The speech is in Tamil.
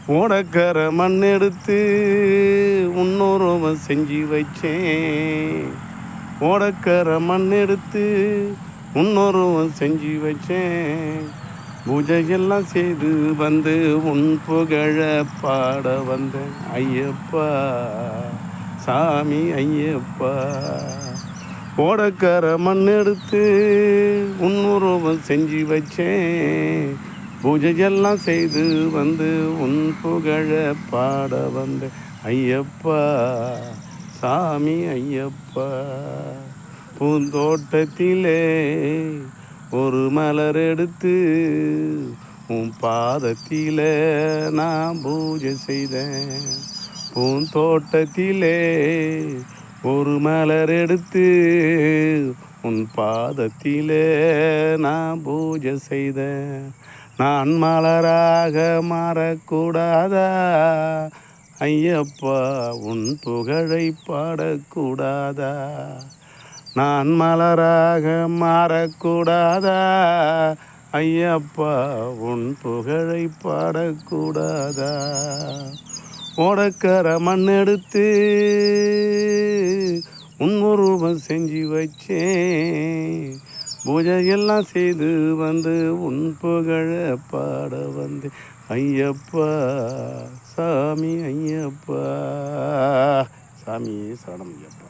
ஓடக்கர மண் எடுத்து உன்னொருவன் செஞ்சு வச்சேன். ஓடக்கர மண் எடுத்து உன்னொருவன் செஞ்சு வச்சேன். பூஜையெல்லாம் செய்து வந்து உன் புகழ பாட வந்தேன். ஐயப்பா சாமி ஐயப்பா. ஓடக்கர மண் எடுத்து உன்னொருவன் செஞ்சு வச்சேன். பூஜையெல்லாம் செய்து வந்து உன் புகழ பாட வந்த ஐயப்பா சாமி ஐயப்பா. பூந்தோட்டத்திலே ஒரு மலர் எடுத்து உன் பாதத்தில நான் பூஜை செய்தேன். பூந்தோட்டத்திலே ஒரு மலர் எடுத்து உன் பாதத்திலே நான் பூஜை செய்தேன். நான் மலராக மாறக்கூடாதா ஐயப்பா, உன் புகழை பாடக்கூடாதா? நான் மலராக மாறக்கூடாதா ஐயப்பா, உன் புகழை பாடக்கூடாதா? ஓடக்கர மண் எடுத்து உன் உருவம் செஞ்சு வச்சேன். பூஜையெல்லாம் செய்து வந்து உன் புகழ பாட வந்து ஐயப்பா சாமி ஐயப்பா. சாமி சரணம் ஐயப்பா.